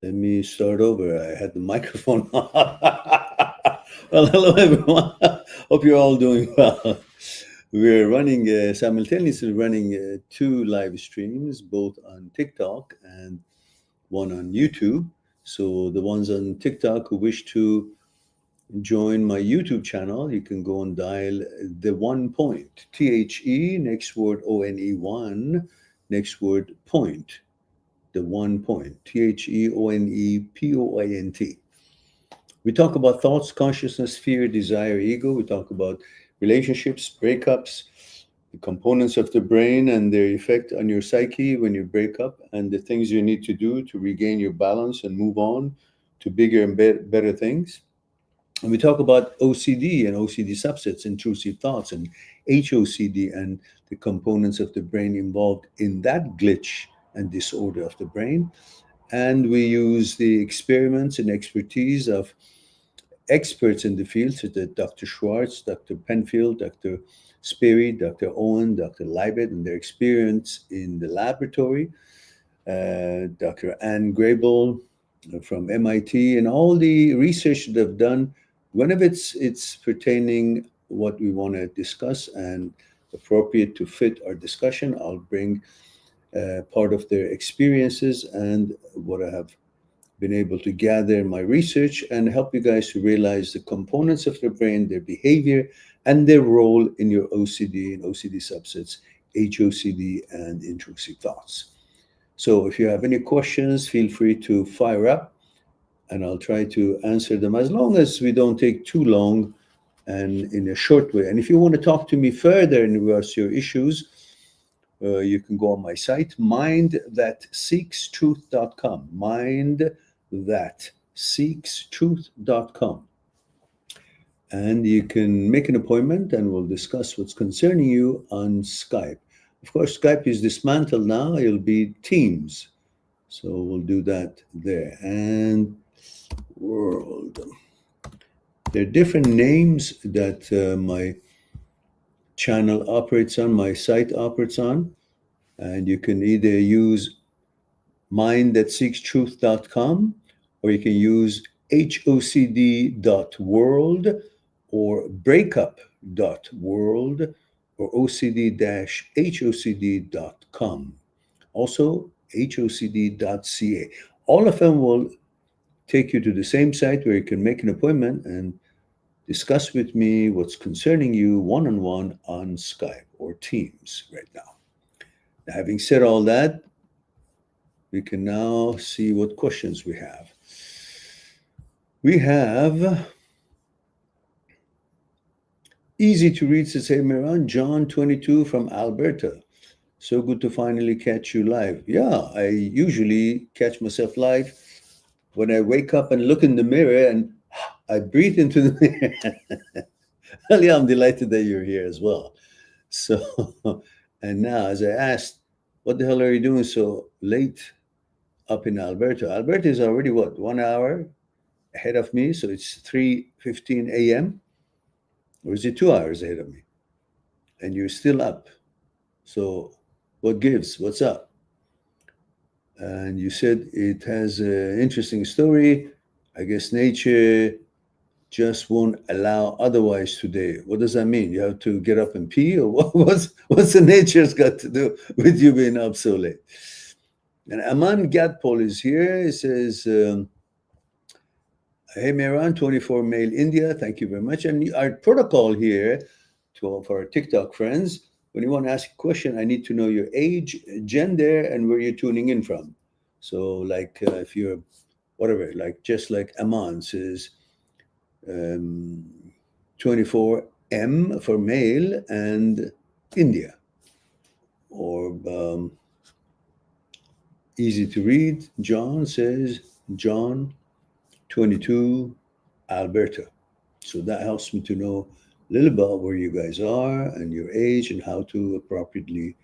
Let me start over. I had the microphone on. Well, hello everyone. Hope you're all doing well. We're running simultaneously running two live streams, both on TikTok and one on YouTube. So the ones on TikTok who wish to join my YouTube channel, you can go and dial the 1 point, THE, next word ONE1, next word point, the 1 point, THEONEPOINT. We talk about thoughts, consciousness, fear, desire, ego. We talk about relationships, breakups, the components of the brain and their effect on your psyche when you break up, and the things you need to do to regain your balance and move on to bigger and better things. And we talk about OCD and OCD subsets, intrusive thoughts, and HOCD and the components of the brain involved in that glitch and disorder of the brain. And we use the experiments and expertise of experts in the field, such as Dr. Schwartz, Dr. Penfield, Dr. Sperry, Dr. Owen, Dr. Libet, and their experience in the laboratory, Dr. Anne Grable from MIT, and all the research that they've done. Whenever it's pertaining what we want to discuss and appropriate to fit our discussion, I'll bring part of their experiences and what I have been able to gather in my research and help you guys to realize the components of the brain, their behavior, and their role in your OCD and OCD subsets, HOCD, and intrusive thoughts. So if you have any questions, feel free to fire up and I'll try to answer them as long as we don't take too long and in a short way. And if you want to talk to me further in regards to your issues, you can go on my site, mindthatseekstruth.com. Mindthatseekstruth.com. And you can make an appointment and we'll discuss what's concerning you on Skype. Of course, Skype is dismantled now. It'll be Teams. So we'll do that there. And world. There are different names that my channel operates on, my site operates on. And you can either use mindthatseekstruth.com or you can use HOCD.world or breakup.world or OCD-HOCD.com. Also, HOCD.ca. All of them will take you to the same site where you can make an appointment and discuss with me what's concerning you one-on-one on Skype or Teams right now. Now, having said all that, we can now see what questions we have. We have easy to read, says, hey, Miran, John 22 from Alberta. So good to finally catch you live. Yeah, I usually catch myself live when I wake up and look in the mirror and I breathe into the mirror. Well, yeah, I'm delighted that you're here as well. So, and now as I asked, what the hell are you doing so late up in Alberta? Alberta is already what, 1 hour ahead of me? So it's 3:15 a.m. Or is it 2 hours ahead of me? And you're still up. So what gives? What's up? And you said it has an interesting story. I guess nature just won't allow otherwise today. What does that mean? You have to get up and pee, or what's the nature's got to do with you being up so late? And Aman Gatpol is here. He says, hey, Mehran, 24 male India. Thank you very much. And our protocol here for our TikTok friends, when you want to ask a question, I need to know your age, gender, and where you're tuning in from. So like if you're whatever, like just like Aman says, 24M for male and India. Or easy to read, John says, John 22, Alberta. So that helps me to know a little about where you guys are and your age and how to appropriately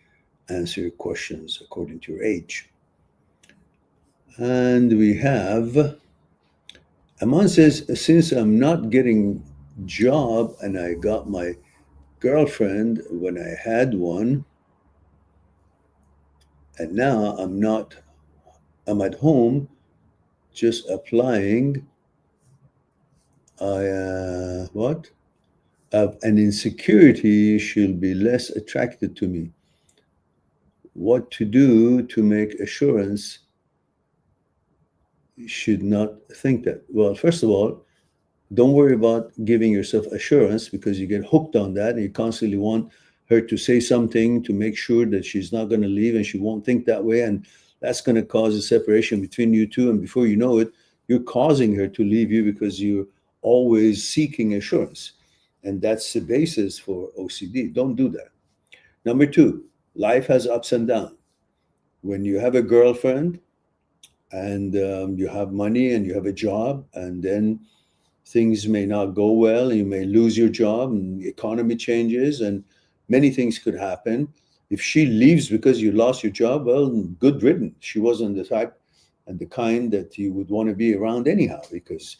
answer questions according to your age. And we have, Aman says, since I'm not getting job and I got my girlfriend when I had one, and now I'm at home just applying what? An insecurity she'll be less attracted to me. What to do to make assurance should not think that? Well, first of all, don't worry about giving yourself assurance because you get hooked on that and you constantly want her to say something to make sure that she's not going to leave and she won't think that way. And that's going to cause a separation between you two. And before you know it, you're causing her to leave you because you're always seeking assurance. And that's the basis for OCD. Don't do that. Number two, life has ups and downs. When you have a girlfriend and you have money and you have a job, and then things may not go well and you may lose your job and the economy changes and many things could happen. If she leaves because you lost your job, well, good riddance. She wasn't the type and the kind that you would want to be around anyhow, because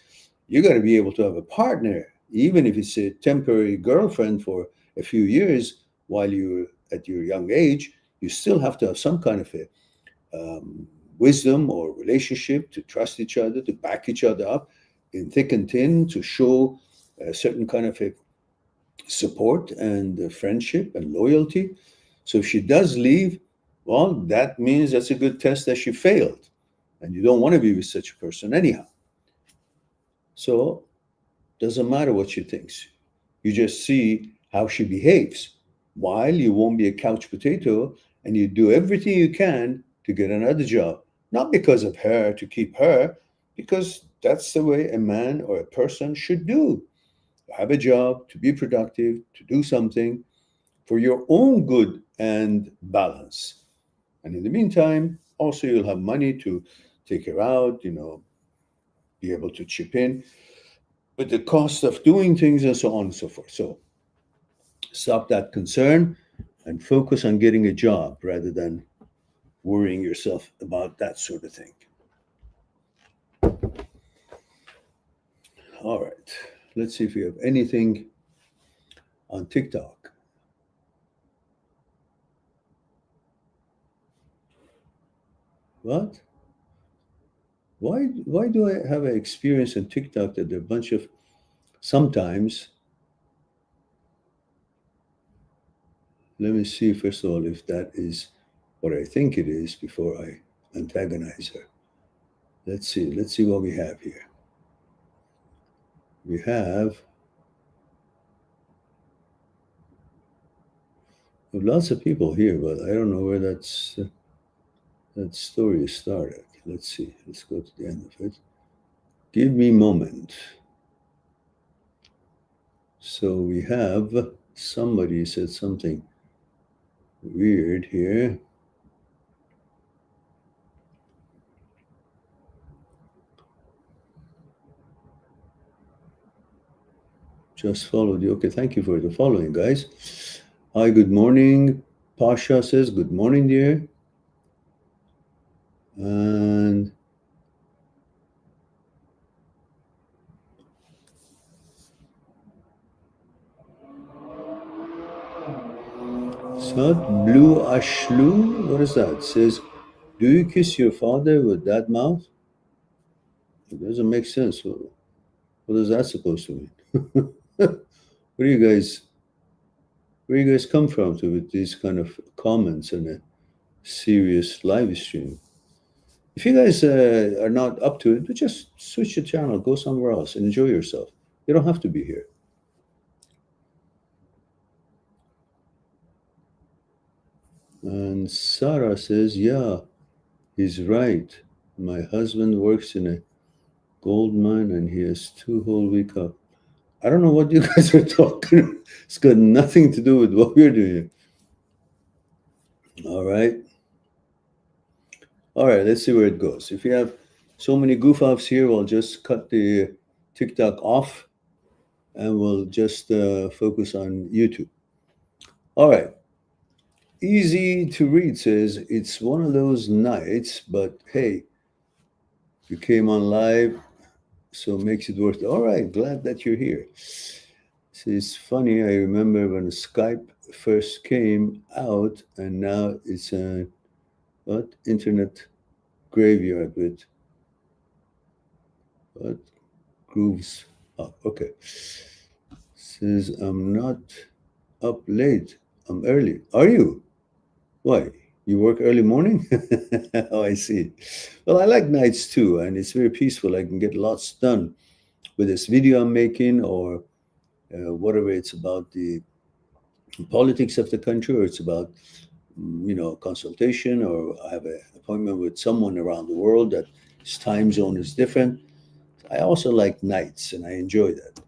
you got to be able to have a partner, even if it's a temporary girlfriend for a few years while you're at your young age. You still have to have some kind of a wisdom or relationship to trust each other, to back each other up in thick and thin, to show a certain kind of a support and friendship and loyalty. So if she does leave, well, that means that's a good test that she failed. And you don't want to be with such a person anyhow. So doesn't matter what she thinks. You just see how she behaves. While you won't be a couch potato and you do everything you can to get another job, not because of her, to keep her, because that's the way a man or a person should do. Have a job, to be productive, to do something for your own good and balance. And in the meantime, also you'll have money to take her out, be able to chip in with the cost of doing things and so on and so forth. So stop that concern and focus on getting a job rather than worrying yourself about that sort of thing. All right. Let's see if we have anything on TikTok. What? Why do I have an experience on TikTok that there are a bunch of sometimes? Let me see first of all if that is what I think it is before I antagonize her. Let's see what we have here. We have lots of people here, but I don't know where that story started. Let's see. Let's go to the end of it. Give me a moment. So we have somebody said something weird here. Just followed you. Okay, thank you for the following, guys. Hi, good morning. Pasha says, good morning, dear. And Sad Blue Ashlu, what is that? It says, do you kiss your father with that mouth? It doesn't make sense. What is that supposed to mean? Where do you guys come from with these kind of comments in a serious live stream? If you guys are not up to it, just switch the channel, go somewhere else, and enjoy yourself. You don't have to be here. And Sarah says, yeah, he's right. My husband works in a gold mine and he has 2 whole weeks up. I don't know what you guys are talking about. It's got nothing to do with what we're doing. All right. All right, let's see where it goes. If you have so many goof offs here, we'll just cut the TikTok off and we'll just focus on YouTube. All right. Easy to read says, it's one of those nights, but hey, you came on live, so it makes it worth it. All right, glad that you're here. So it's funny, I remember when Skype first came out, and now it's a internet graveyard with What grooves? Oh, okay. Says I'm not up late. I'm early. Are you? Why? You work early morning? Oh, I see. Well, I like nights too, and it's very peaceful. I can get lots done with this video I'm making, or whatever it's about the politics of the country, or it's about consultation, or I have an appointment with someone around the world that his time zone is different. I also like nights, and I enjoy that.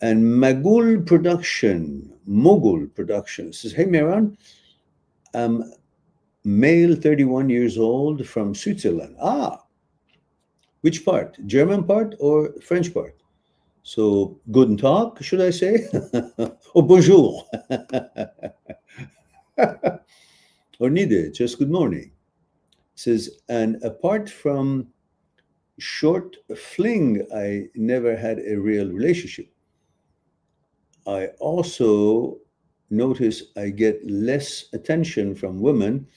And Mogul Production says, "Hey, Miran, I'm male, 31 years old from Switzerland." Ah, which part? German part or French part? So, guten Tag, should I say? Or bonjour? Or neither, just good morning. Says, and apart from short fling, I never had a real relationship. I also notice I get less attention from women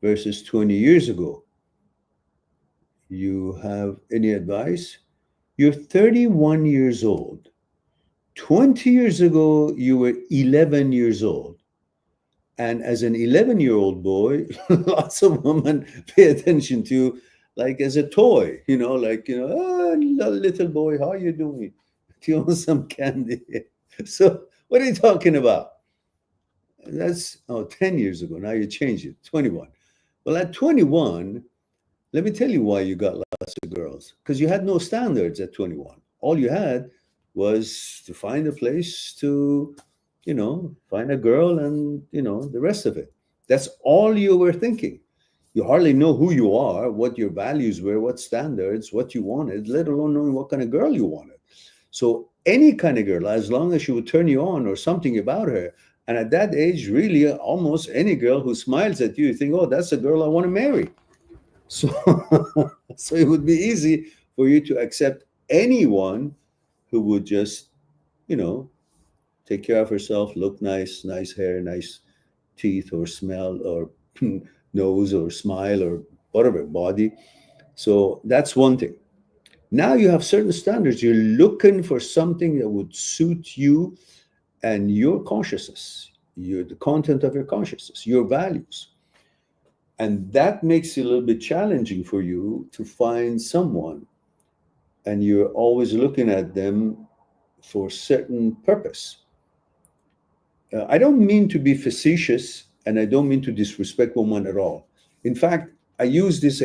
versus 20 years ago. You have any advice? You're 31 years old. 20 years ago, you were 11 years old. And as an 11-year-old boy, lots of women pay attention to you like as a toy, oh, little boy, how are you doing? Do you want some candy? So what are you talking about? That's 10 years ago. Now you change it, 21. Well, at 21, let me tell you why you got lots of girls. Because you had no standards at 21. All you had was to find a place to, find a girl and, the rest of it. That's all you were thinking. You hardly know who you are, what your values were, what standards, what you wanted, let alone knowing what kind of girl you wanted. So any kind of girl, as long as she would turn you on or something about her, and at that age, really, almost any girl who smiles at you, you think, oh, that's a girl I want to marry. So, so it would be easy for you to accept anyone who would just, you know, take care of herself, look nice, nice hair, nice teeth, or smell, or nose, or smile, or whatever, body. So that's one thing. Now you have certain standards. You're looking for something that would suit you and your consciousness, the content of your consciousness, your values. And that makes it a little bit challenging for you to find someone, and you're always looking at them for certain purpose. I don't mean to be facetious, and I don't mean to disrespect women at all. In fact, I use this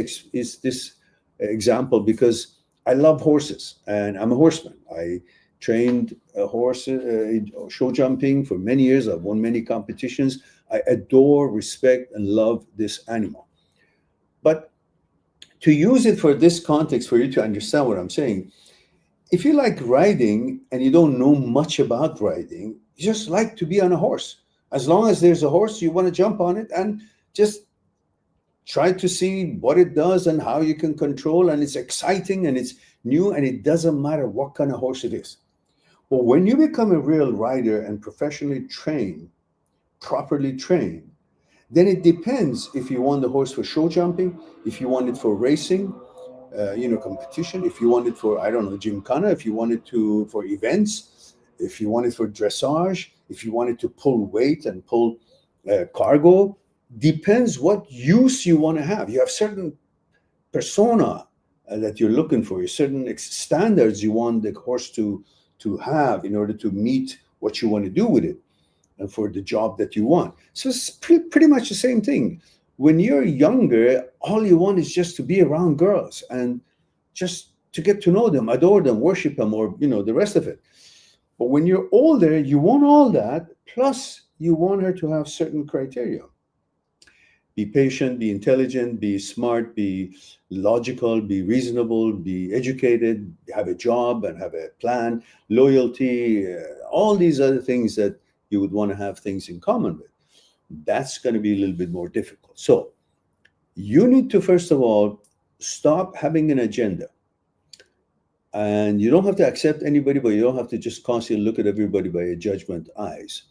example because I love horses, and I'm a horseman. I trained a horse show jumping for many years. I've won many competitions. I adore, respect, and love this animal. But to use it for this context, for you to understand what I'm saying, if you like riding and you don't know much about riding, you just like to be on a horse. As long as there's a horse, you want to jump on it and just try to see what it does and how you can control. And it's exciting and it's new, and it doesn't matter what kind of horse it is. But when you become a real rider and professionally trained, properly trained, then it depends if you want the horse for show jumping, if you want it for racing, competition, if you want it for, I don't know, gymkhana, if you want it for events, if you want it for dressage, if you want it to pull weight and pull cargo, depends what use you want to have. You have certain persona that you're looking for, certain standards you want the horse to have in order to meet what you want to do with it and for the job that you want. So it's pretty much the same thing. When you're younger, all you want is just to be around girls and just to get to know them, adore them, worship them, or the rest of it. But when you're older, you want all that, plus you want her to have certain criteria. Be patient, be intelligent, be smart, be logical, be reasonable, be educated, have a job and have a plan, loyalty, all these other things that you would want to have things in common with. That's going to be a little bit more difficult. So you need to, first of all, stop having an agenda. And you don't have to accept anybody, but you don't have to just constantly look at everybody by a judgment eyes.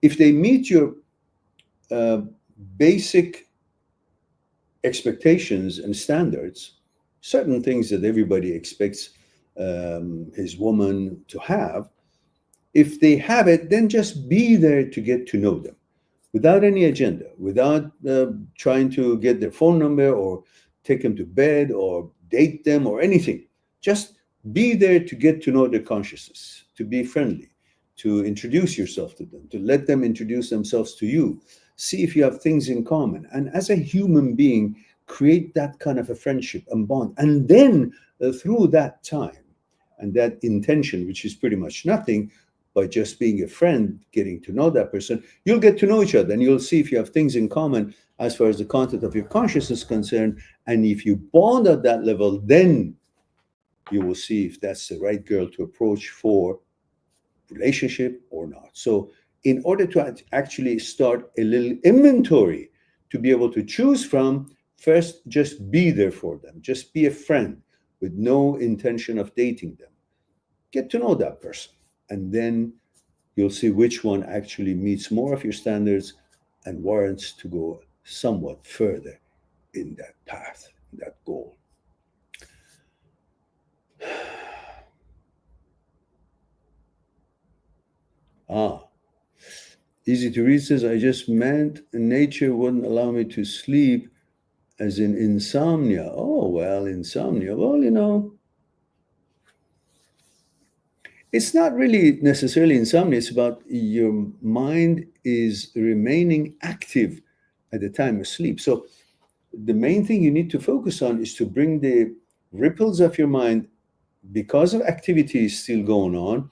If they meet your basic expectations and standards, certain things that everybody expects his woman to have. If they have it, then just be there to get to know them without any agenda, without trying to get their phone number or take them to bed or date them or anything. Just be there to get to know their consciousness, to be friendly, to introduce yourself to them, to let them introduce themselves to you. See if you have things in common. And as a human being, create that kind of a friendship and bond. And then through that time and that intention, which is pretty much nothing, by just being a friend, getting to know that person, you'll get to know each other and you'll see if you have things in common as far as the content of your consciousness is concerned. And if you bond at that level, then you will see if that's the right girl to approach for relationship or not. So in order to actually start a little inventory to be able to choose from, first, just be there for them. Just be a friend with no intention of dating them. Get to know that person. And then you'll see which one actually meets more of your standards and warrants to go somewhat further in that path, that goal. Easy to read says, I just meant nature wouldn't allow me to sleep, as in insomnia. Oh, well, insomnia. Well, it's not really necessarily insomnia. It's about your mind is remaining active at the time of sleep. So the main thing you need to focus on is to bring the ripples of your mind, because of activity still going on,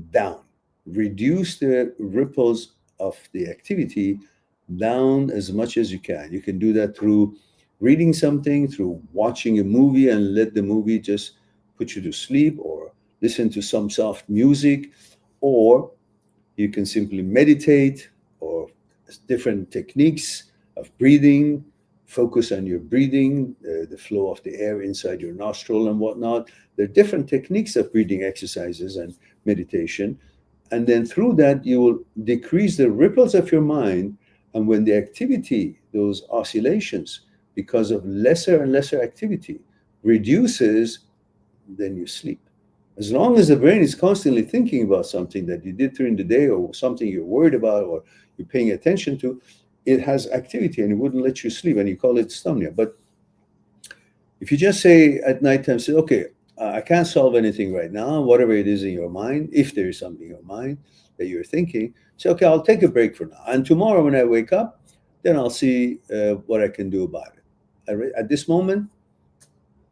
down. Reduce the ripples of the activity down as much as you can. You can do that through reading something, through watching a movie and let the movie just put you to sleep, or listen to some soft music, or you can simply meditate, or different techniques of breathing. Focus on your breathing, the flow of the air inside your nostril and whatnot. There are different techniques of breathing exercises and meditation. And then through that, you will decrease the ripples of your mind. And when the activity, those oscillations, because of lesser and lesser activity, reduces, then you sleep. As long as the brain is constantly thinking about something that you did during the day, or something you're worried about, or you're paying attention to, it has activity and it wouldn't let you sleep, and you call it insomnia. But if you just say at nighttime, say, okay, I can't solve anything right now, whatever it is in your mind, if there is something in your mind that you're thinking, say, okay, I'll take a break for now. And tomorrow when I wake up, then I'll see what I can do about it. At this moment,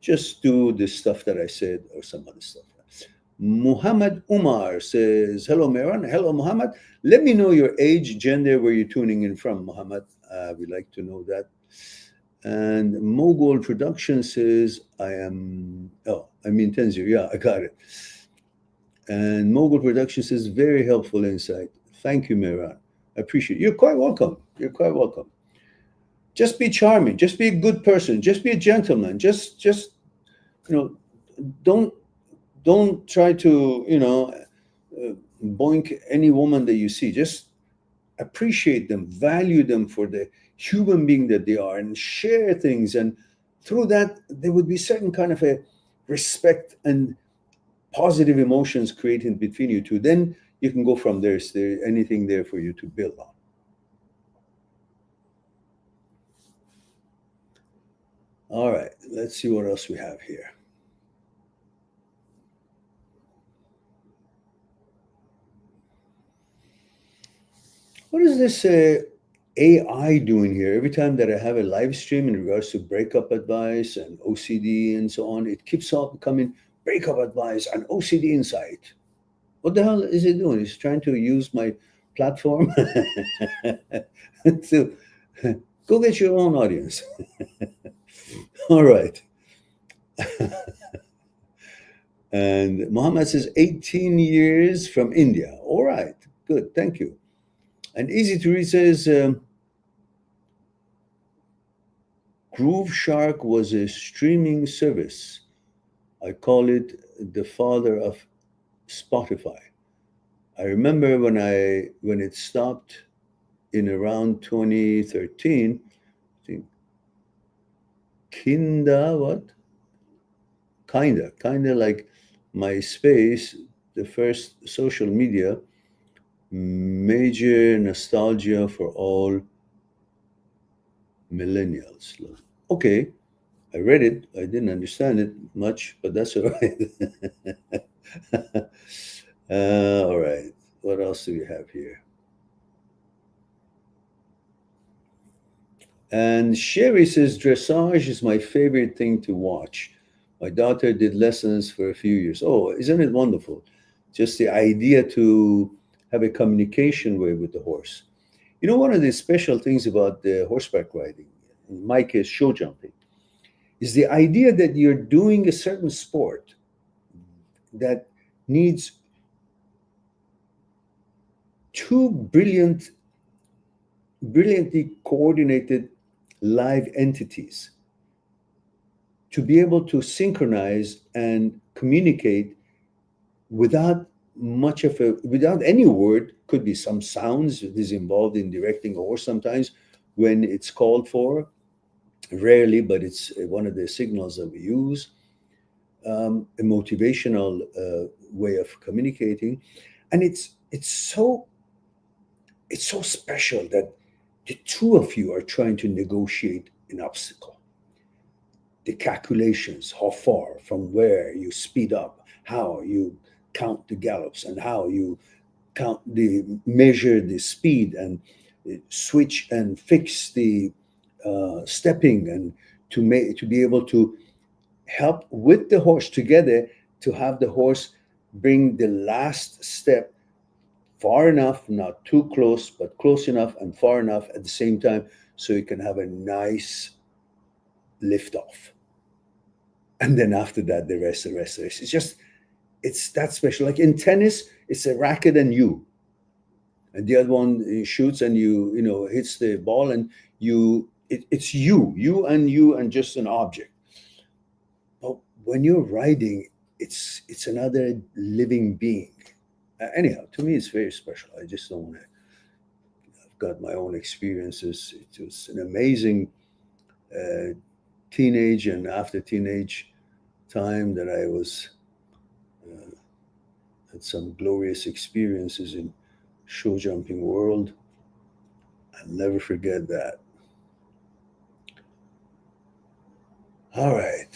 just do the stuff that I said or some other stuff. Muhammad Umar says, hello, Mehran. Hello, Muhammad. Let me know your age, gender, where you're tuning in from, Muhammad. We'd like to know that. And Mogul Production says, I'm in Tenzir. Yeah, I got it. And Mogul Production says, very helpful insight. Thank you, Mehran. I appreciate it. You're quite welcome. You're quite welcome. Just be charming. Just be a good person. Just be a gentleman. Just don't try to, boink any woman that you see. Just appreciate them, value them for the human being that they are, and share things. And through that, there would be certain kind of a respect and positive emotions created between you two. Then you can go from there. Is there anything there for you to build on? All right, let's see what else we have here. What is this AI doing here? Every time that I have a live stream in regards to breakup advice and OCD and so on, it keeps on coming breakup advice and OCD insight. What the hell is it doing? It's trying to use my platform to go get your own audience. All right. And Muhammad says 18 years from India. All right, good, thank you. And Easy to Read says, Groove Shark was a streaming service. I call it the father of Spotify. I remember when it stopped in around 2013, I think kinda like MySpace, the first social media, major nostalgia for all millennials. Okay, I read it. I didn't understand it much, but that's all right. All right. What else do we have here? And Sherry says dressage is my favorite thing to watch. My daughter did lessons for a few years. Oh, isn't it wonderful? Just the idea to have a communication way with the horse. You know, one of the special things about the horseback riding, in my case, show jumping, is the idea that you're doing a certain sport that needs two brilliantly coordinated live entities to be able to synchronize and communicate without without any word. Could be some sounds that is involved in directing a horse sometimes when it's called for, rarely, but it's one of the signals that we use. A motivational way of communicating, and it's so special that the two of you are trying to negotiate an obstacle. The calculations, how far, from where you speed up, how you count the gallops, and how you measure the speed and switch and fix the stepping, and to be able to help with the horse together to have the horse bring the last step far enough, not too close, but close enough and far enough at the same time, so you can have a nice lift off. And then after that, the rest. It's that special. Like in tennis, it's a racket and you, and the other one shoots and hits the ball, and it's you and just an object. But when you're riding, it's another living being. Anyhow, to me, it's very special. I just don't want to. I've got my own experiences. It was an amazing uh, teenage and after teenage time that I was uh, had some glorious experiences in show jumping world. I'll never forget that. All right,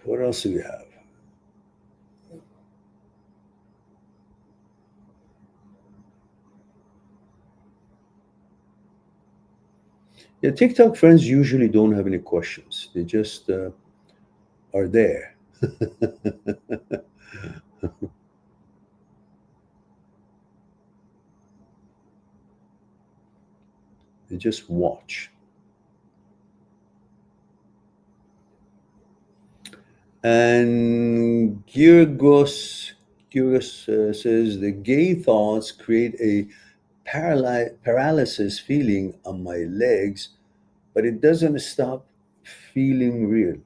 what else do we have? Yeah, TikTok friends usually don't have any questions. They just are there. They just watch. And Gyrgos says the gay thoughts create a paralysis feeling on my legs, but it doesn't stop feeling real.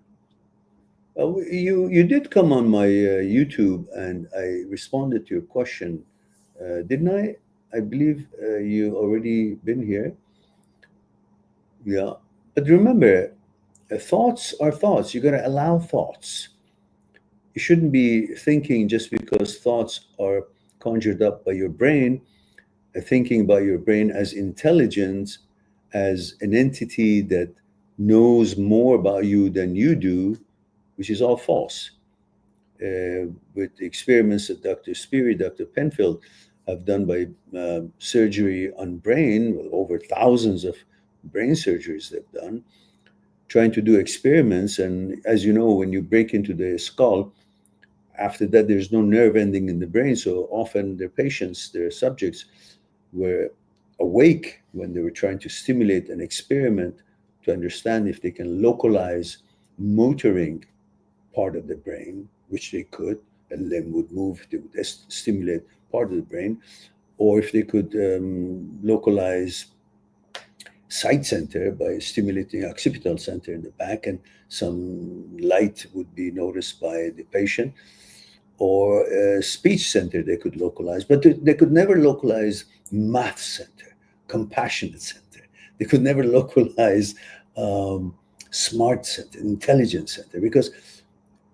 You did come on my YouTube, and I responded to your question, didn't I? I believe you already been here. Yeah, but remember, thoughts are thoughts. You got to allow thoughts. You shouldn't be thinking just because thoughts are conjured up by your brain, thinking by your brain as intelligence, as an entity that knows more about you than you do, which is all false. With the experiments that Dr. Speary, Dr. Penfield have done by surgery on brain, well, over thousands of brain surgeries they've done, trying to do experiments. And as you know, when you break into the skull, after that, there's no nerve ending in the brain. So often their patients, their subjects, were awake when they were trying to stimulate an experiment to understand if they can localize motoring part of the brain, which they could. A limb would move, they would stimulate part of the brain, or if they could localize sight center by stimulating occipital center in the back, and some light would be noticed by the patient, or speech center they could localize, but they could never localize math center, compassionate center. They could never localize smart center, intelligence center, because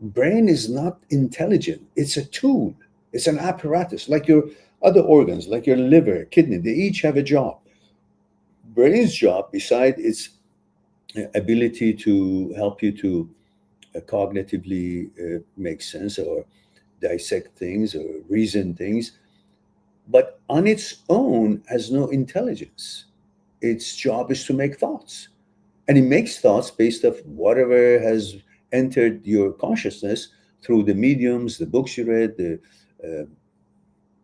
brain is not intelligent. It's a tool. It's an apparatus, like your other organs, like your liver, kidney. They each have a job. Brain's job, beside its ability to help you to cognitively make sense or dissect things or reason things, but on its own has no intelligence. Its job is to make thoughts. And it makes thoughts based off whatever has entered your consciousness through the mediums, the books you read, the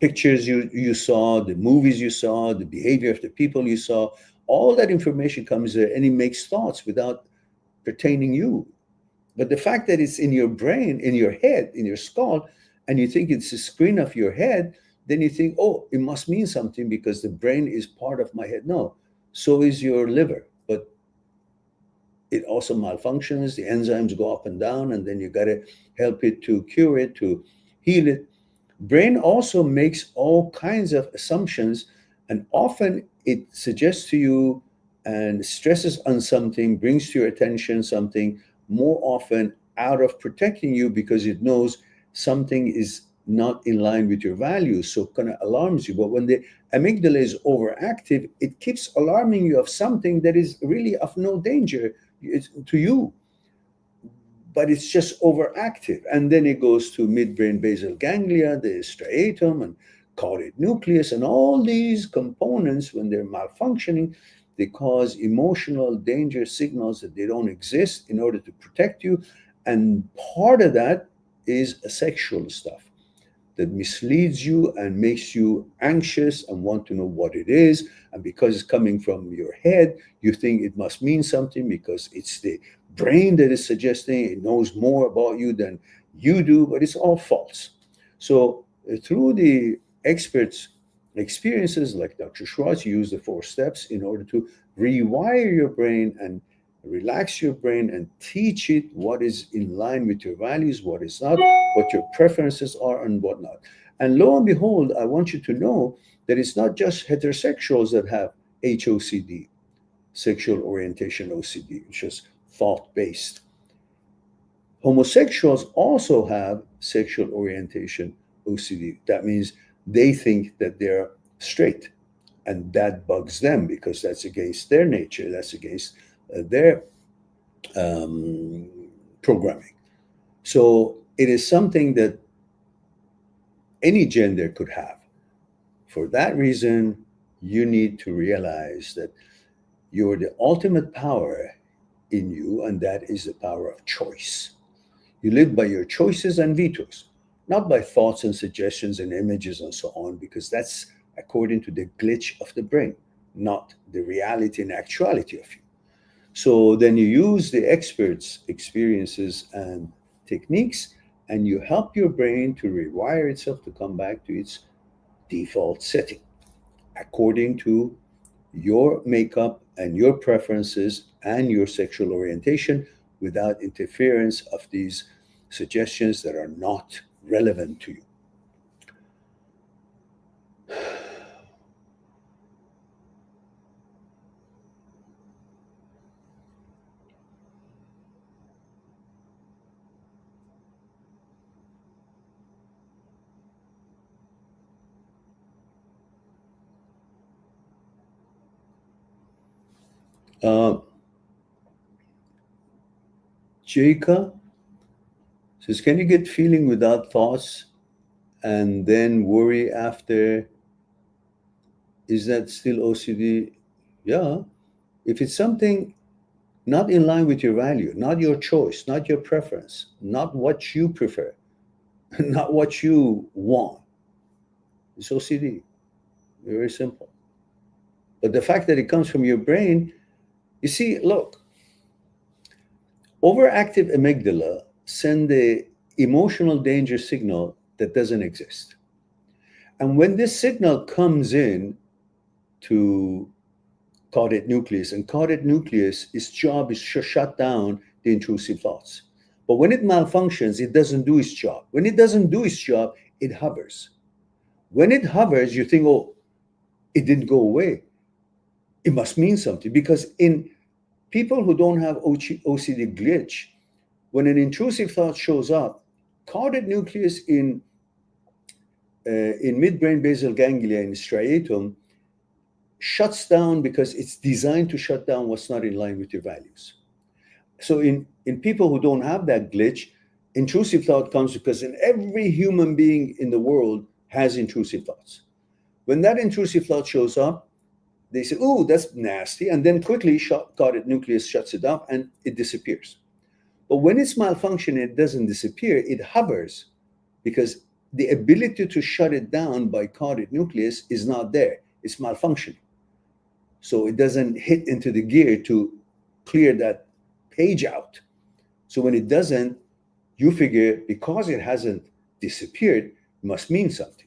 pictures you saw, the movies you saw, the behavior of the people you saw. All that information comes there and it makes thoughts without pertaining you. But the fact that it's in your brain, in your head, in your skull, and you think it's the screen of your head, then you think, oh, it must mean something because the brain is part of my head. No, so is your liver. But it also malfunctions. The enzymes go up and down, and then you got to help it to cure it, to heal it. Brain also makes all kinds of assumptions, and often it suggests to you and stresses on something, brings to your attention something more often out of protecting you because it knows something is not in line with your values, so kind of alarms you. But when the amygdala is overactive, it keeps alarming you of something that is really of no danger to you, but it's just overactive. And then it goes to midbrain basal ganglia, the striatum and caudate nucleus, and all these components, when they're malfunctioning, they cause emotional danger signals that they don't exist in order to protect you. And part of that is sexual stuff that misleads you and makes you anxious and want to know what it is. And because it's coming from your head, you think it must mean something because it's the brain that is suggesting it knows more about you than you do, but it's all false. So through the experts' experiences, like Dr. Schwartz, you use the 4 steps in order to rewire your brain and relax your brain and teach it what is in line with your values, what is not, what your preferences are, and whatnot. And lo and behold, I want you to know that it's not just heterosexuals that have HOCD, sexual orientation OCD, which is thought-based. Homosexuals also have sexual orientation OCD. That means they think that they're straight, and that bugs them because that's against their nature, that's against their programming. So it is something that any gender could have. For that reason, you need to realize that you're the ultimate power in you, and that is the power of choice. You live by your choices and vetoes, not by thoughts and suggestions and images and so on, because that's according to the glitch of the brain, not the reality and actuality of you. So then you use the experts' experiences and techniques, and you help your brain to rewire itself to come back to its default setting according to your makeup and your preferences and your sexual orientation without interference of these suggestions that are not relevant to you. Jacob says, can you get feeling without thoughts and then worry after? Is that still OCD? Yeah. If it's something not in line with your value, not your choice, not your preference, not what you prefer, not what you want, it's OCD. Very simple. But the fact that it comes from your brain, you see, look, overactive amygdala send the emotional danger signal that doesn't exist. And when this signal comes in to caudate nucleus, and caudate nucleus, its job is to shut down the intrusive thoughts. But when it malfunctions, it doesn't do its job. When it doesn't do its job, it hovers. When it hovers, you think, oh, it didn't go away. It must mean something, because in people who don't have OCD glitch, when an intrusive thought shows up, caudate nucleus in midbrain basal ganglia in striatum shuts down because it's designed to shut down what's not in line with your values. So in people who don't have that glitch, intrusive thought comes because in every human being in the world has intrusive thoughts. When that intrusive thought shows up, they say, "Oh, that's nasty," and then quickly caudate nucleus shuts it down and it disappears. But when it's malfunctioning, it doesn't disappear, it hovers, because the ability to shut it down by caudate nucleus is not there. It's malfunctioning. So it doesn't hit into the gear to clear that page out. So when it doesn't, you figure because it hasn't disappeared, it must mean something.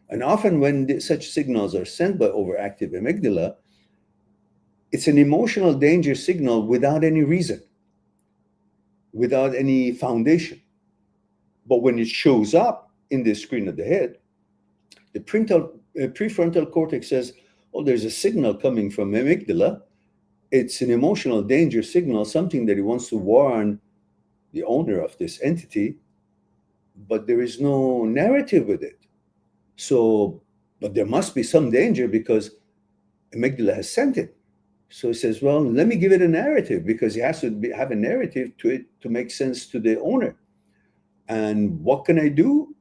And often when such signals are sent by overactive amygdala, it's an emotional danger signal without any reason, without any foundation. But when it shows up in the screen of the head, the prefrontal cortex says, "Oh, there's a signal coming from amygdala. It's an emotional danger signal, something that he wants to warn the owner of this entity, but there is no narrative with it. So, but there must be some danger because amygdala has sent it." So he says, "Well, let me give it a narrative, because he has to have a narrative to it to make sense to the owner. And what can I do?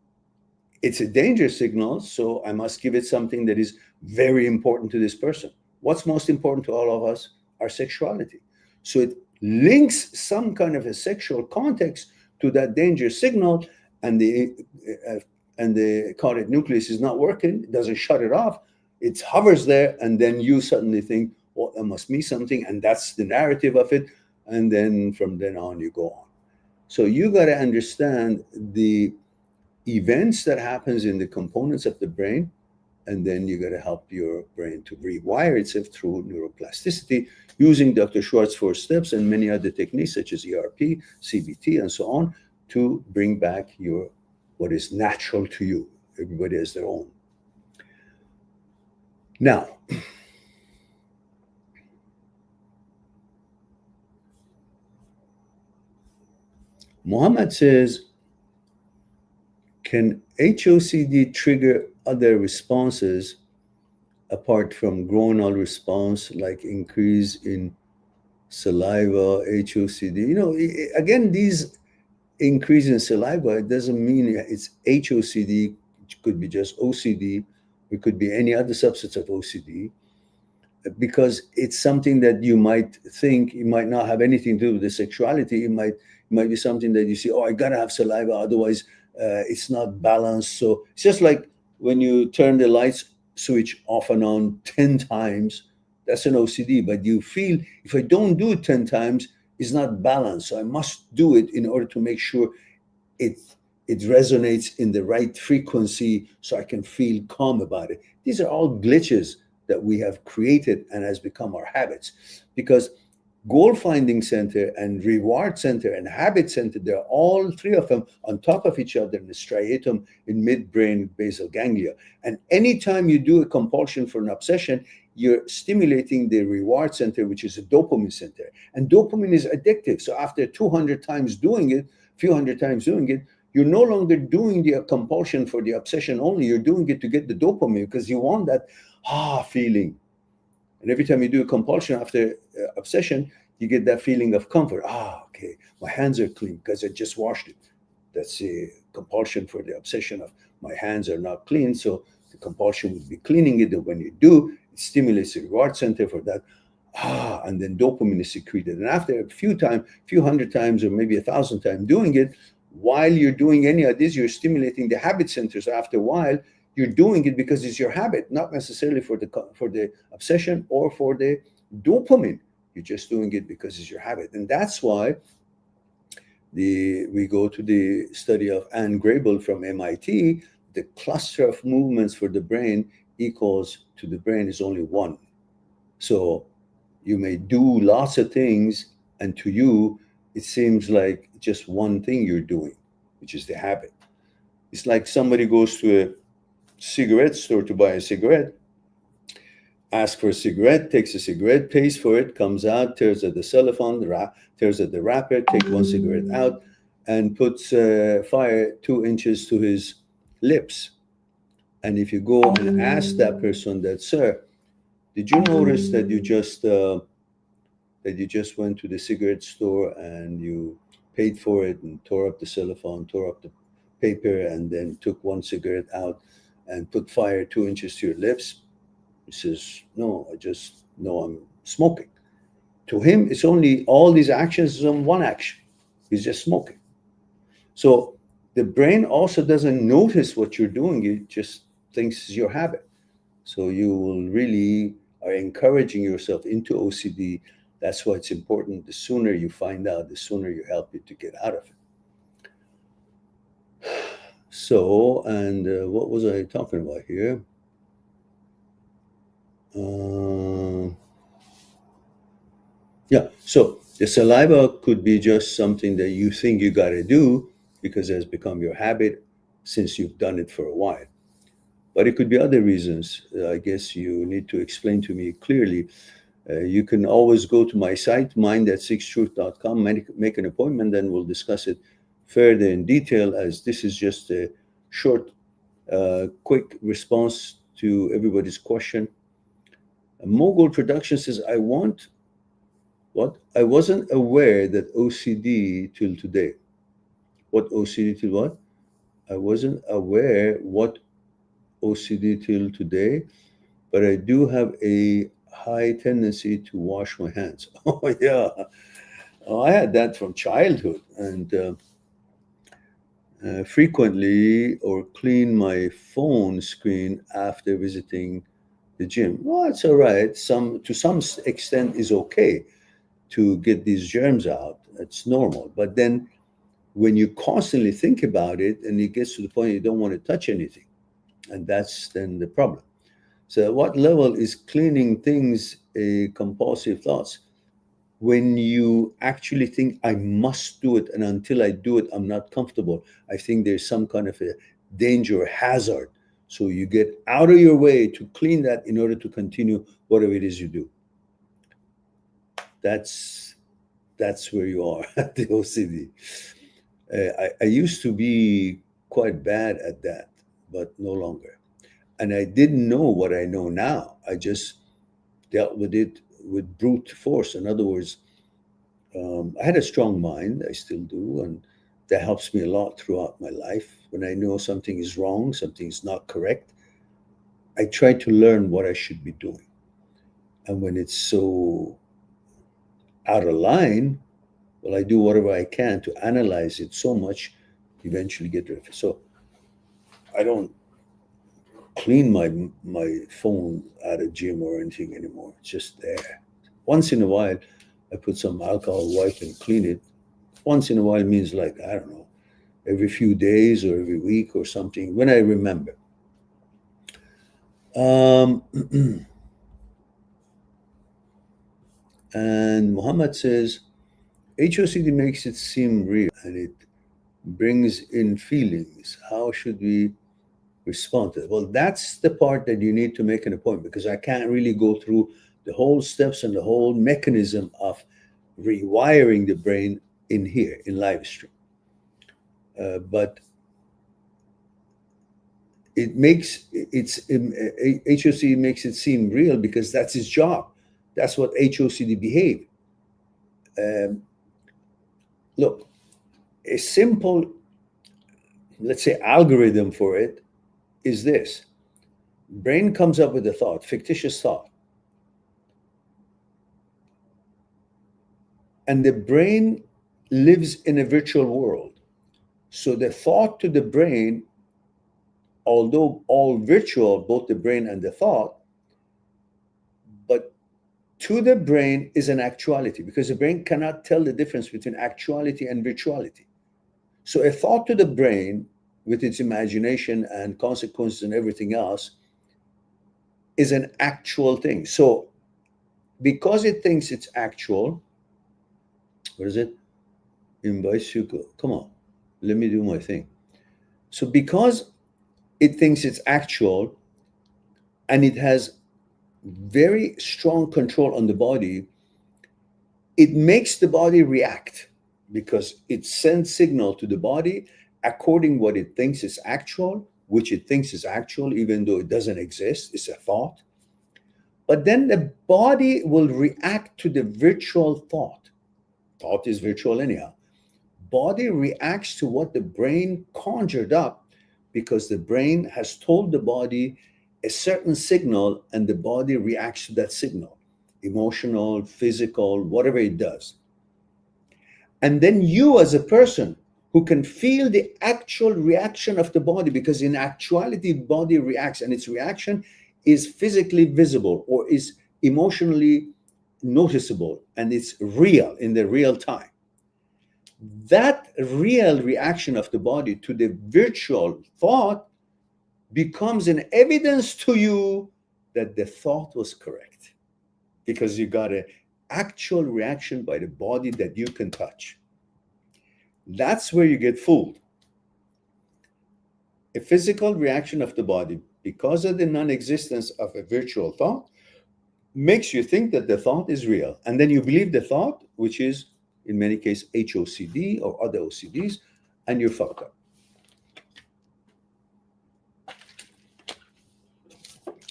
It's a danger signal, so I must give it something that is very important to this person. What's most important to all of us? Our sexuality. So it links some kind of a sexual context to that danger signal, and the caudate nucleus is not working. It doesn't shut it off. It hovers there, and then you suddenly think, well, that must mean something, and that's the narrative of it. And then from then on, you go on. So you got to understand the events that happens in the components of the brain, and then you got to help your brain to rewire itself through neuroplasticity using Dr. Schwartz's 4 steps and many other techniques such as ERP, CBT, and so on, to bring back what is natural to you. Everybody has their own. Now, Muhammad says, can HOCD trigger other responses apart from groinal response, like increase in saliva, HOCD? You know, again, these increase in saliva, it doesn't mean it's HOCD. It could be just OCD. It could be any other subsets of OCD, because it's something that you might think it might not have anything to do with the sexuality. It might be something that you see, oh, I gotta have saliva, otherwise it's not balanced. So it's just like when you turn the lights switch off and on 10 times, that's an OCD. But you feel, if I don't do it 10 times, it's not balanced. So I must do it in order to make sure it resonates in the right frequency so I can feel calm about it. These are all glitches that we have created and has become our habits, because goal finding center and reward center and habit center, they're all three of them on top of each other in the striatum in midbrain basal ganglia. And anytime you do a compulsion for an obsession, you're stimulating the reward center, which is a dopamine center. And dopamine is addictive. So after 200 times doing it, few hundred times doing it, you're no longer doing the compulsion for the obsession only. You're doing it to get the dopamine, because you want that feeling. And every time you do a compulsion after obsession, you get that feeling of comfort. Okay, my hands are clean because I just washed it. That's a compulsion for the obsession of my hands are not clean. So the compulsion would be cleaning it. And when you do, it stimulates the reward center for that. And then dopamine is secreted. And after a few hundred times, or maybe 1,000 times doing it, while you're doing any of this, you're stimulating the habit centers. After a while, you're doing it because it's your habit, not necessarily for the obsession or for the dopamine. You're just doing it because it's your habit. And that's why we go to the study of Anne Grable from MIT. The cluster of movements for the brain equals to the brain is only one. So you may do lots of things, and to you, it seems like just one thing you're doing, which is the habit. It's like somebody goes to a cigarette store to buy a cigarette, asks for a cigarette, takes a cigarette, pays for it, comes out, tears at the cellophane, tears at the wrapper, take one cigarette out, and puts fire 2 inches to his lips. And if you go and ask that person that, sir, did you notice that you just went to the cigarette store and you paid for it and tore up the cellophane, tore up the paper, and then took one cigarette out and put fire 2 inches to your lips? He says, no, I just know I'm smoking. To him, it's only all these actions is on one action. He's just smoking. So the brain also doesn't notice what you're doing. It just thinks it's your habit. So you will really are encouraging yourself into OCD. That's why it's important. The sooner you find out, the sooner you help you to get out of it. So, and what was I talking about here? Yeah, so the saliva could be just something that you think you got to do because it has become your habit since you've done it for a while. But it could be other reasons. I guess you need to explain to me clearly. You can always go to my site, mind@sixtruth.com, make an appointment, then we'll discuss it further in detail, as this is just a short, quick response to everybody's question. Mogul Production says, I wasn't aware that OCD till today. What OCD till what? I wasn't aware what OCD till today, but I do have a high tendency to wash my hands. Oh, yeah. Oh, I had that from childhood, and frequently or clean my phone screen after visiting the gym. Well, it's all right. To some extent is okay to get these germs out. It's normal. But then when you constantly think about it, and it gets to the point you don't want to touch anything, and that's then the problem. So at what level is cleaning things a compulsive thoughts? When you actually think, I must do it, and until I do it, I'm not comfortable. I think there's some kind of a danger or hazard. So you get out of your way to clean that in order to continue whatever it is you do. That's where you are at the OCD. I used to be quite bad at that, but no longer. And I didn't know what I know now. I just dealt with it with brute force. In other words, I had a strong mind. I still do. And that helps me a lot throughout my life. When I know something is wrong, something is not correct, I try to learn what I should be doing. And when it's so out of line, well, I do whatever I can to analyze it so much, eventually get rid of it. So I don't clean my phone at a gym or anything anymore. It's just there. Once in a while, I put some alcohol wipe and clean it. Once in a while means like, I don't know, every few days or every week or something, when I remember. And Muhammad says, HOCD makes it seem real and it brings in feelings. How should we respond to it? Well, that's the part that you need to make an appointment, because I can't really go through the whole steps and the whole mechanism of rewiring the brain in here in live stream. But it makes HOCD makes it seem real because that's his job. That's what HOCD behave. Look, a simple, let's say, algorithm for it is this. Brain comes up with a thought, fictitious thought. And the brain lives in a virtual world. So the thought to the brain, although all virtual, both the brain and the thought, but to the brain is an actuality, because the brain cannot tell the difference between actuality and virtuality. So a thought to the brain, with its imagination and consequences and everything else, is an actual thing. So because it thinks it's actual, what is it? Invites you, come on, let me do my thing. So because it thinks it's actual and it has very strong control on the body, it makes the body react because it sends signal to the body according what it thinks is actual, which it thinks is actual, even though it doesn't exist, it's a thought. But then the body will react to the virtual thought. Thought is virtual anyhow. Body reacts to what the brain conjured up because the brain has told the body a certain signal and the body reacts to that signal, emotional, physical, whatever it does. And then you as a person who can feel the actual reaction of the body, because in actuality, body reacts and its reaction is physically visible or is emotionally noticeable and it's real in the real time. That real reaction of the body to the virtual thought becomes an evidence to you that the thought was correct, because you got an actual reaction by the body that you can touch. That's where you get fooled. A physical reaction of the body, because of the non-existence of a virtual thought, makes you think that the thought is real. And then you believe the thought, which is in many cases HOCD or other OCDs, and you're fucked up.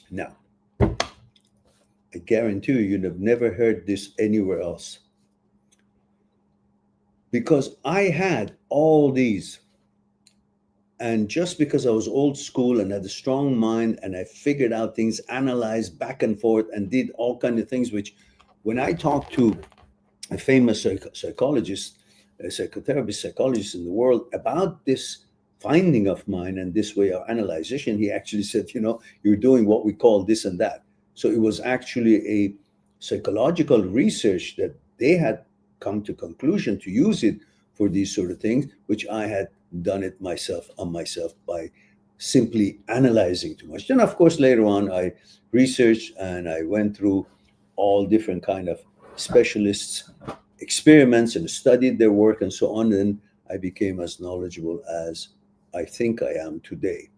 Now, I guarantee you'd have never heard this anywhere else. Because I had all these, and just because I was old school and had a strong mind and I figured out things, analyzed back and forth and did all kinds of things, which when I talked to a famous psychologist, a psychotherapist, psychologist in the world about this finding of mine and this way of analyzation, he actually said, you're doing what we call this and that. So it was actually a psychological research that they had come to conclusion to use it for these sort of things, which I had done it myself on myself by simply analyzing too much. Then, of course, later on, I researched and I went through all different kind of specialists' experiments and studied their work and so on. And I became as knowledgeable as I think I am today.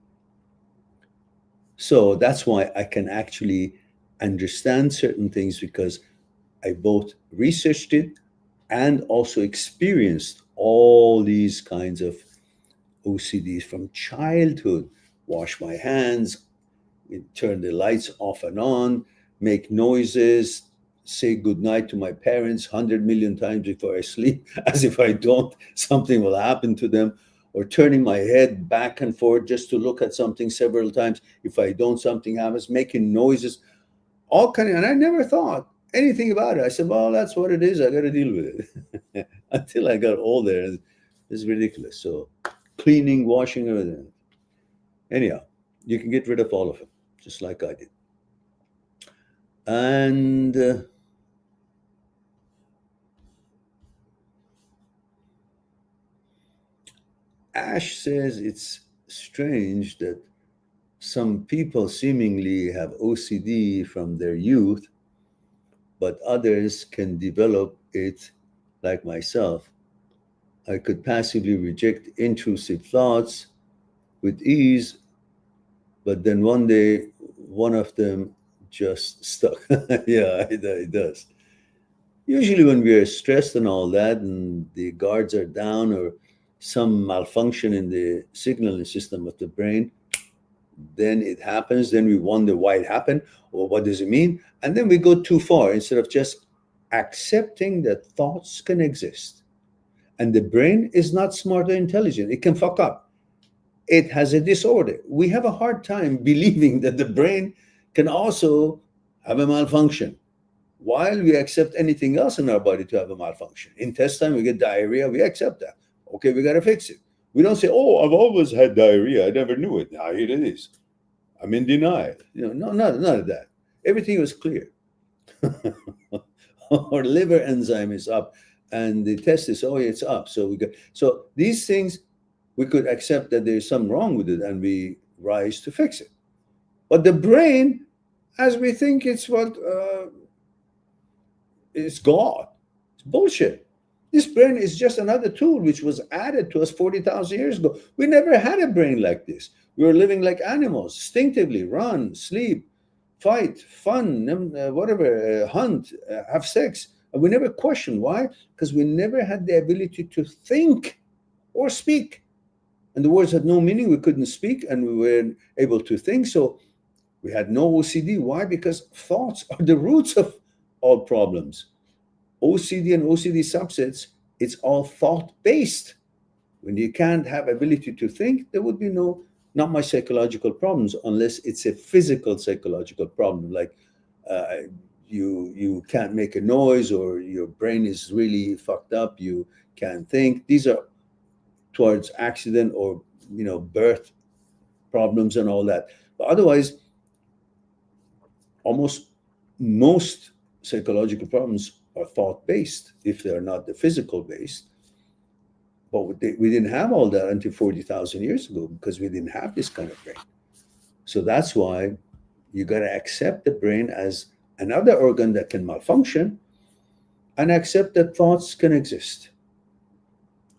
So that's why I can actually understand certain things, because I both researched it and also experienced all these kinds of OCDs from childhood. Wash my hands, turn the lights off and on, make noises, say goodnight to my parents 100 million times before I sleep, as if I don't, something will happen to them, or turning my head back and forth just to look at something several times. If I don't, something happens, making noises, all kind of, and I never thought anything about it. I said, well, that's what it is. I got to deal with it. Until I got older, it's ridiculous. So cleaning, washing, everything. Anyhow, you can get rid of all of it, just like I did. And Ash says it's strange that some people seemingly have OCD from their youth, but others can develop it, like myself. I could passively reject intrusive thoughts with ease, but then one day, one of them just stuck. Yeah, it does. Usually when we are stressed and all that, and the guards are down or some malfunction in the signaling system of the brain, then it happens. Then we wonder why it happened or what does it mean. And then we go too far instead of just accepting that thoughts can exist. And the brain is not smart or intelligent. It can fuck up. It has a disorder. We have a hard time believing that the brain can also have a malfunction, while we accept anything else in our body to have a malfunction. Intestine, we get diarrhea, we accept that. Okay, we got to fix it. We don't say, oh, I've always had diarrhea. I never knew it. Now here it is. I'm in denial. No, none of that. Everything was clear. Our liver enzyme is up and the test is, oh, it's up. So these things, we could accept that there's something wrong with it and we rise to fix it. But the brain, as we think it's what is God, it's bullshit. This brain is just another tool which was added to us 40,000 years ago. We never had a brain like this. We were living like animals, instinctively, run, sleep, fight, fun, whatever, hunt, have sex. And we never questioned. Why? Because we never had the ability to think or speak. And the words had no meaning. We couldn't speak and we weren't able to think. So we had no OCD. Why? Because thoughts are the roots of all problems. OCD and OCD subsets, it's all thought-based. When you can't have ability to think, there would be not much psychological problems unless it's a physical psychological problem, like you can't make a noise or your brain is really fucked up, you can't think. These are towards accident or birth problems and all that. But otherwise, almost most psychological problems are thought-based if they're not the physical-based. But we didn't have all that until 40,000 years ago because we didn't have this kind of brain. So that's why you got to accept the brain as another organ that can malfunction and accept that thoughts can exist,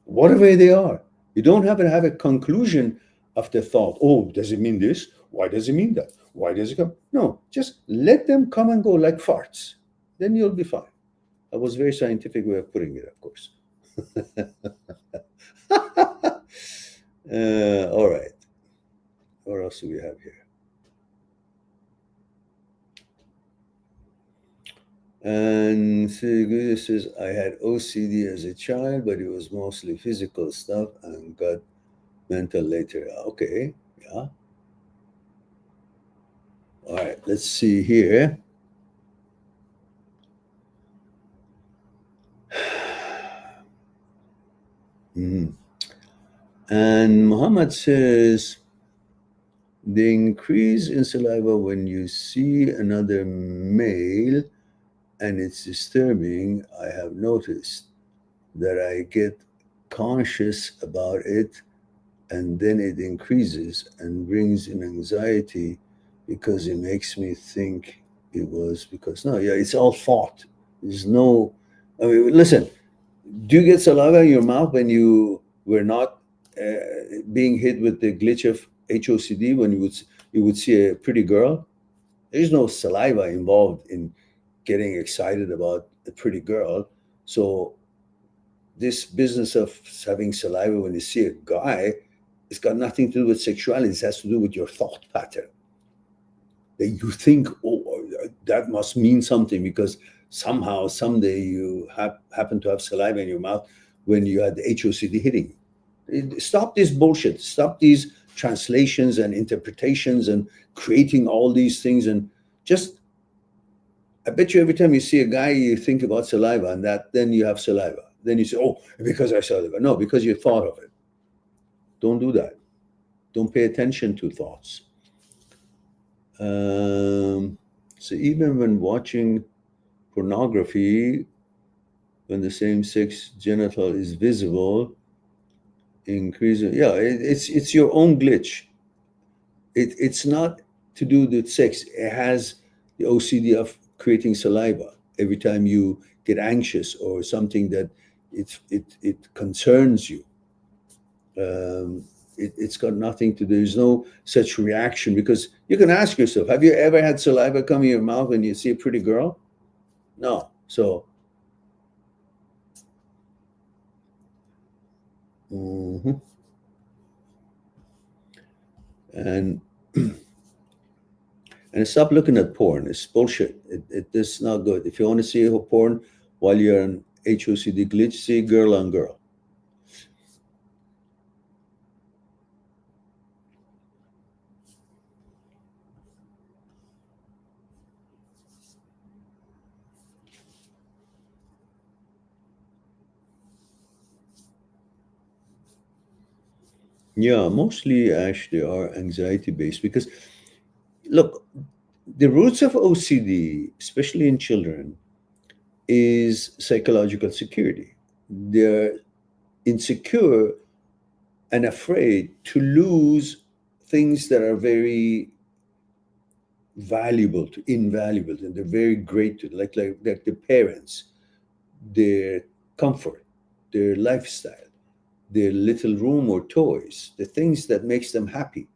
whatever they are. You don't have to have a conclusion of the thought. Oh, does it mean this? Why does it mean that? Why does it come? No, just let them come and go like farts. Then you'll be fine. That was a very scientific way of putting it, of course. All right. What else do we have here? And Siri says, I had OCD as a child, but it was mostly physical stuff and got mental later. Okay, yeah. All right, let's see here. And Muhammad says, the increase in saliva when you see another male and it's disturbing. I have noticed that I get conscious about it and then it increases and brings in anxiety because it makes me think it was because it's all thought. There's no, I mean, listen, do you get saliva in your mouth when you were not being hit with the glitch of HOCD when you would see a pretty girl? There's no saliva involved in getting excited about a pretty girl. So this business of having saliva when you see a guy, it's got nothing to do with sexuality. It has to do with your thought pattern. That you think, oh, that must mean something because somehow, someday you happen to have saliva in your mouth when you had the HOCD hitting you. Stop this bullshit. Stop these translations and interpretations and creating all these things. And just, I bet you every time you see a guy, you think about saliva and then you have saliva. Then you say, oh, because I saw saliva. No, because you thought of it. Don't do that. Don't pay attention to thoughts. So even when watching pornography, when the same-sex genital is visible, increasing. Yeah, it's your own glitch. It's not to do with sex. It has the OCD of creating saliva every time you get anxious or something that it concerns you. It's got nothing to do. There's no such reaction because you can ask yourself, have you ever had saliva come in your mouth when you see a pretty girl? No. So and stop looking at porn. It's bullshit. It's not good. If you want to see porn while you're in HOCD glitch, see girl on girl. Yeah, mostly actually are anxiety based because look, the roots of OCD, especially in children, is psychological security. They're insecure and afraid to lose things that are very valuable to invaluable and they're very great to like their parents, their comfort, their lifestyle, their little room or toys, the things that makes them happy.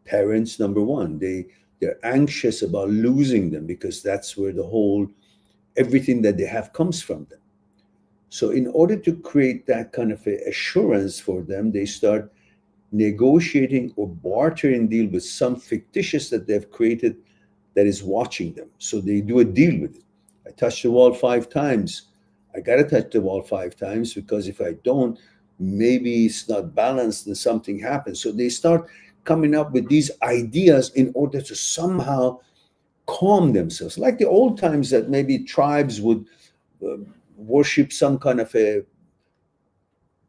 Parents, number one, they're anxious about losing them because that's where the whole everything that they have comes from them. So in order to create that kind of a assurance for them, they start negotiating or bartering deal with some fictitious that they've created that is watching them. So they do a deal with it. I touched the wall 5 times. I got to touch the wall 5 times, because if I don't, maybe it's not balanced and something happens. So they start coming up with these ideas in order to somehow calm themselves. Like the old times that maybe tribes would uh, worship some kind of a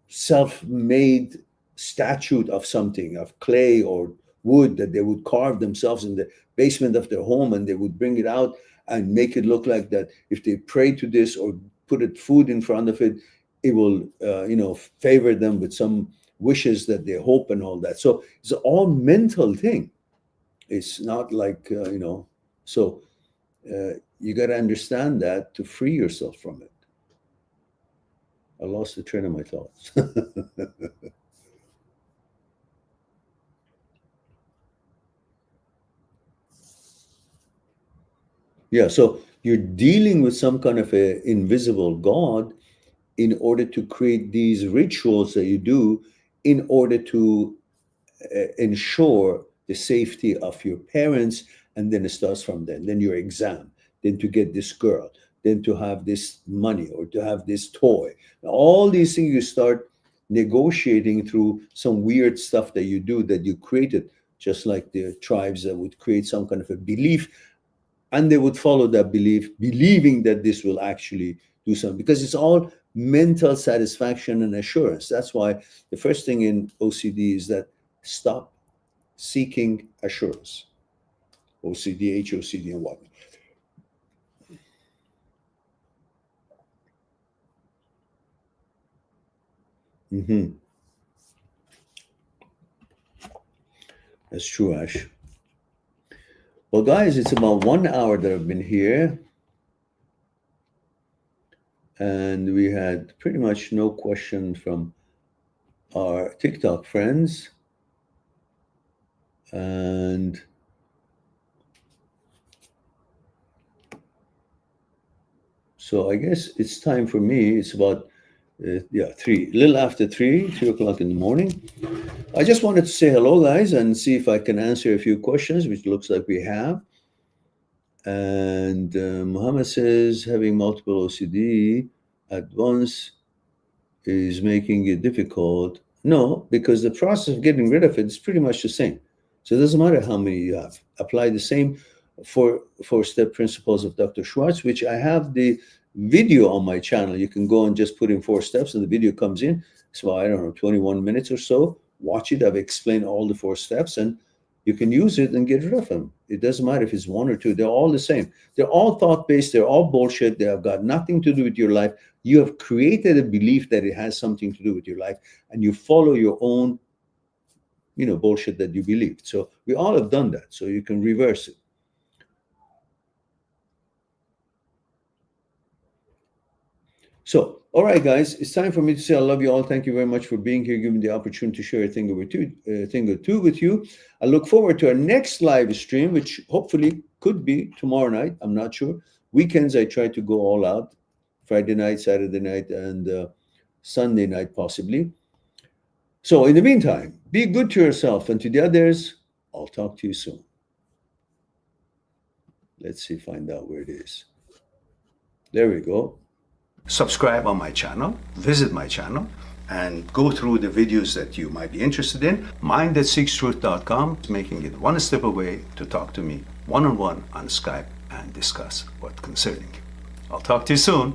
self-made statue of something, of clay or wood, that they would carve themselves in the basement of their home, and they would bring it out and make it look like that if they pray to this or put it food in front of it, it will favor them with some wishes that they hope and all that. So it's all mental thing. It's not like so you got to understand that to free yourself from it. I lost the train of my thoughts. Yeah, so you're dealing with some kind of a invisible God in order to create these rituals that you do in order to ensure the safety of your parents, and then it starts from then your exam, then to get this girl, then to have this money or to have this toy. All these things you start negotiating through some weird stuff that you do that you created, just like the tribes that would create some kind of a belief, and they would follow that belief, believing that this will actually do something, because it's all mental satisfaction and assurance. That's why the first thing in OCD is that stop seeking assurance. OCD, HOCD, and what? Mm-hmm. That's true, Ash. Well, guys, it's about 1 hour that I've been here, and we had pretty much no question from our TikTok friends. And so I guess it's time for me. It's about, a little after 3 o'clock in the morning. I just wanted to say hello, guys, and see if I can answer a few questions, which looks like we have. And Muhammad says having multiple OCD at once is making it difficult. No, because the process of getting rid of it is pretty much the same. So it doesn't matter how many you have. Apply the same four-step principles of Dr. Schwartz, which I have the video on my channel. You can go and just put in 4 steps, and the video comes in. So I don't know, 21 minutes or so. Watch it. I've explained all the 4 steps, and you can use it and get rid of them. It doesn't matter if it's 1 or 2. They're all the same. They're all thought-based. They're all bullshit. They have got nothing to do with your life. You have created a belief that it has something to do with your life, and you follow your own, bullshit that you believed. So we all have done that. So you can reverse it. So, all right, guys, it's time for me to say I love you all. Thank you very much for being here, giving me the opportunity to share a thing or two with you. I look forward to our next live stream, which hopefully could be tomorrow night. I'm not sure. Weekends, I try to go all out. Friday night, Saturday night, and Sunday night, possibly. So, in the meantime, be good to yourself and to the others. I'll talk to you soon. Let's see, find out where it is. There we go. Subscribe on my channel, visit my channel, and go through the videos that you might be interested in. Mind@seekstruth.com is making it one step away to talk to me one-on-one on Skype and discuss what's concerning you. I'll talk to you soon.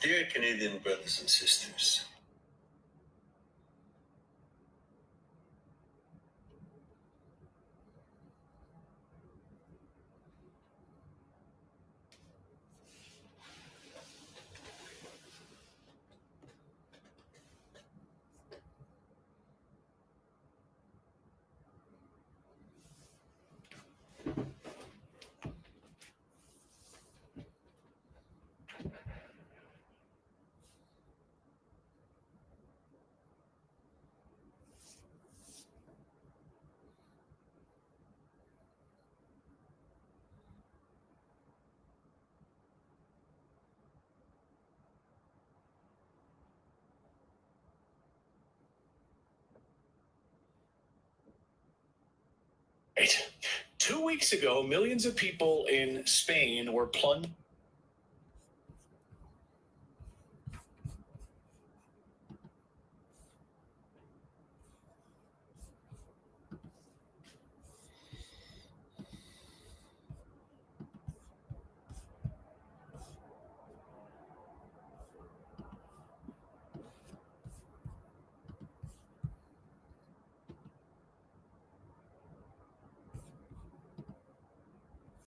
Dear Canadian brothers and sisters, Right. 2 weeks ago, millions of people in Spain were plunged